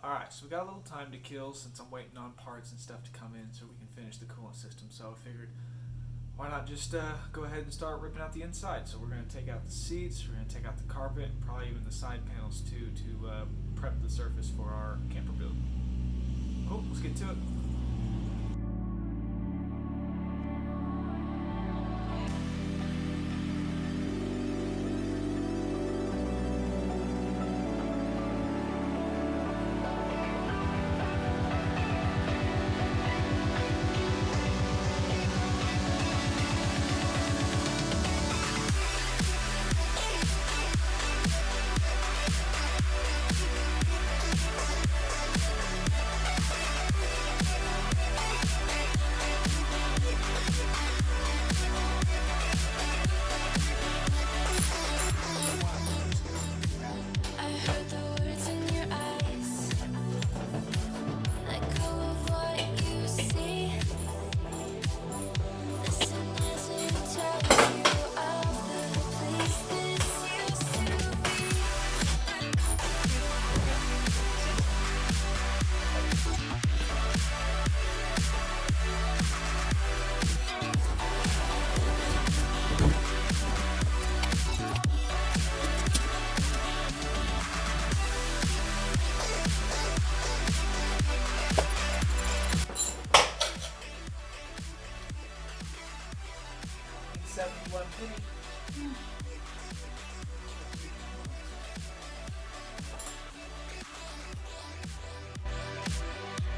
Alright, so we got a little time to kill since I'm waiting on parts and stuff to come in so we can finish the coolant system. So I figured, why not just go ahead and start ripping out the inside. So we're going to take out the seats, we're going to take out the carpet, and probably even the side panels too to prep the surface for our camper build. Cool, let's get to it.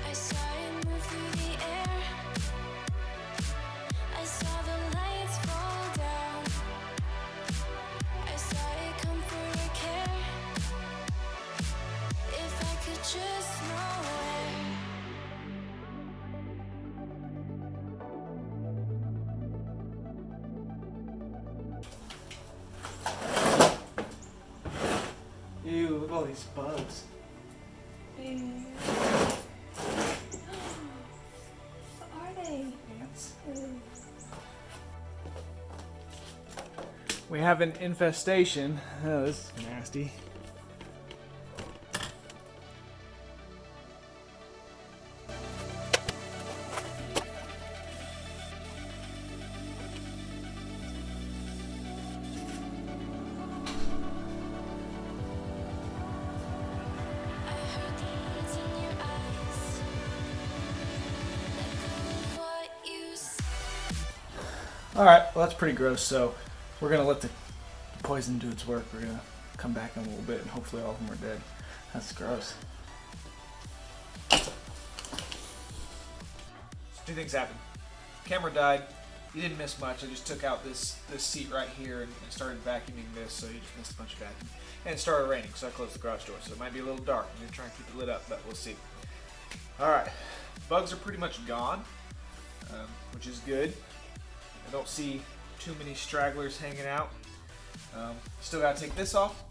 I saw it move through the air. I saw the lights fall down. I saw it come for a care. If I could just know Ew, look at all these bugs. What are they? Ants. We have an infestation. Oh, this is nasty. I heard the words in your eyes. Let go of what you said. Alright, well that's pretty gross, so we're going to let the poison do its work. We're going to come back in a little bit and hopefully all of them are dead. That's gross. Two things happened. Camera died. You didn't miss much. I just took out this seat right here and started vacuuming this, so you just missed a bunch of vacuum. And it started raining, so I closed the garage door, so it might be a little dark. I'm going to try and keep it lit up, but we'll see. Alright, bugs are pretty much gone, which is good. I don't see too many stragglers hanging out. Still got to take this off.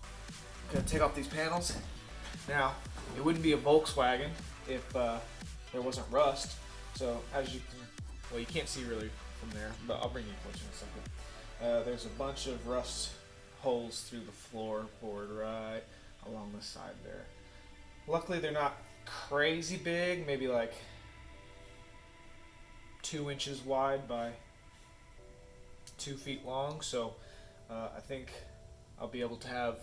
Got to take off these panels. Now, it wouldn't be a Volkswagen if there wasn't rust. So as you can, well, you can't see really from there, but I'll bring you closer in a second. There's a bunch of rust holes through the floorboard right along the side there. Luckily, they're not crazy big, maybe like 2 inches wide by 2 feet long. So I think I'll be able to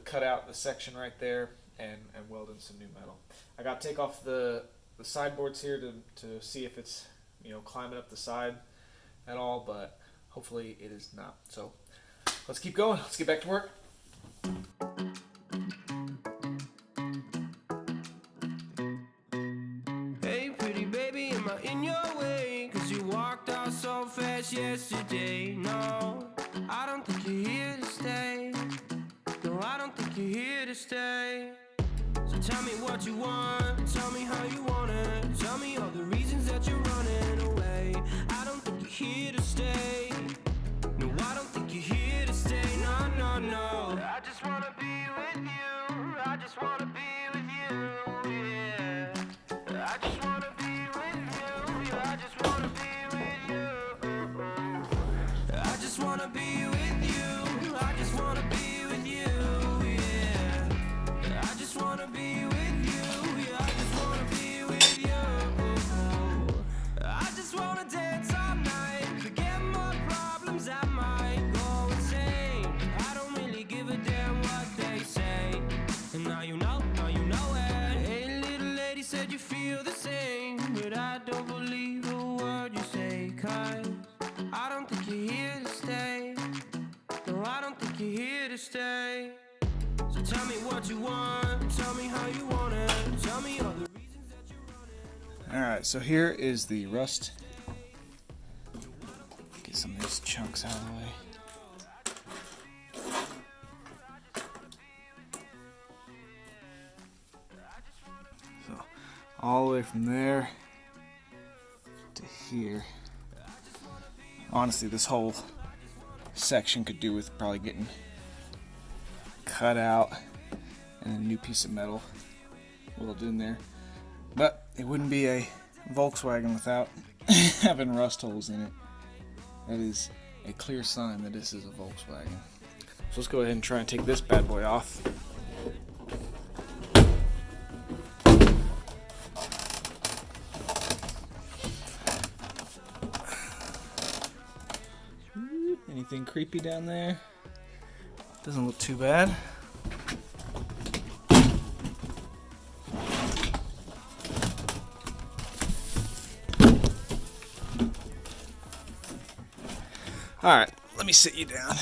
cut out the section right there and weld in some new metal. I got to take off the sideboards here to see if it's climbing up the side at all, but hopefully it is not. So let's keep going. Let's get back to work. Hey pretty baby, am I in your way? 'Cause you walked out so fast yesterday. No, I don't think you're here to stay. No, I don't think you're here to stay. So tell me what you want, tell me how you want it. Tell me all the reasons that you're running away. I don't think you're here to stay. No, I don't think you're here to stay. No, no, no. I just wanna be with you. I just wanna be with you, yeah. I just wanna be with you. Yeah, I just wanna be with you. I just wanna be with you. I just wanna be with you, yeah. I just wanna be me what you want, tell me how you want it, tell me all the reasons that you're running. Alright, so here is the rust. Get some of these chunks out of the way. So, all the way from there to here. Honestly, this whole section could do with probably getting cut out and a new piece of metal welded in there. But it wouldn't be a Volkswagen without having rust holes in it. That is a clear sign that this is a Volkswagen. So let's go ahead and try and take this bad boy off. Anything creepy down there? Doesn't look too bad. Alright, let me sit you down.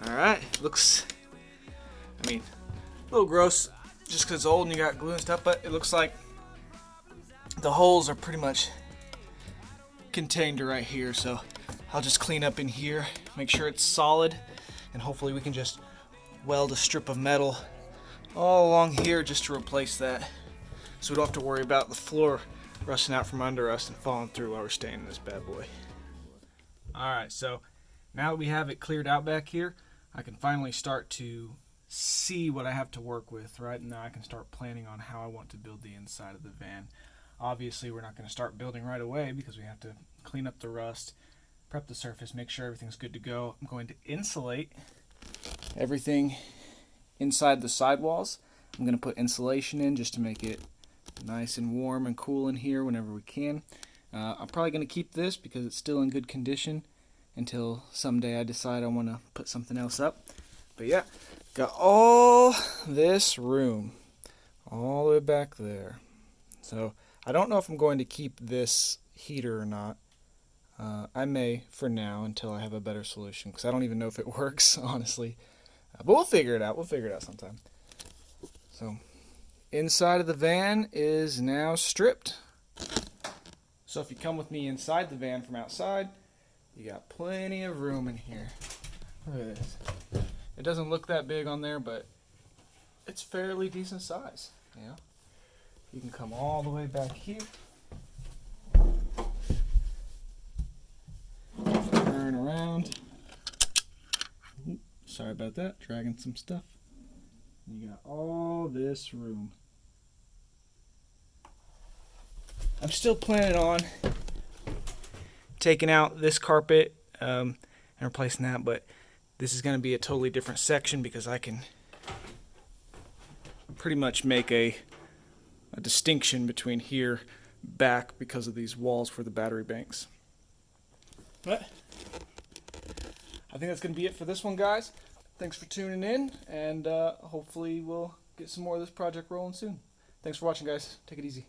Alright, looks, I mean, a little gross just because it's old and you got glue and stuff, but it looks like the holes are pretty much contained to right here, so I'll just clean up in here, make sure it's solid, and hopefully we can just weld a strip of metal all along here just to replace that, so we don't have to worry about the floor rusting out from under us and falling through while we're staying in this bad boy. Alright, so now that we have it cleared out back here, I can finally start to see what I have to work with, right? And now I can start planning on how I want to build the inside of the van. Obviously, we're not going to start building right away because we have to clean up the rust, prep the surface, make sure everything's good to go. I'm going to insulate everything inside the sidewalls. I'm going to put insulation in just to make it nice and warm and cool in here whenever we can. I'm probably going to keep this because it's still in good condition until someday I decide I want to put something else up. But yeah, got all this room all the way back there. So I don't know if I'm going to keep this heater or not. I may for now until I have a better solution because I don't even know if it works, honestly. But we'll figure it out. We'll figure it out sometime. So inside of the van is now stripped. So if you come with me inside the van from outside, you got plenty of room in here. Look at this. It doesn't look that big on there, but it's fairly decent size. Yeah. You can come all the way back here. Turn around. Ooh, sorry about that. Dragging some stuff. You got all this room. I'm still planning on taking out this carpet and replacing that, but this is going to be a totally different section because I can pretty much make a distinction between here back because of these walls for the battery banks. But I think that's going to be it for this one, guys. Thanks for tuning in, and hopefully we'll get some more of this project rolling soon. Thanks for watching, guys. Take it easy.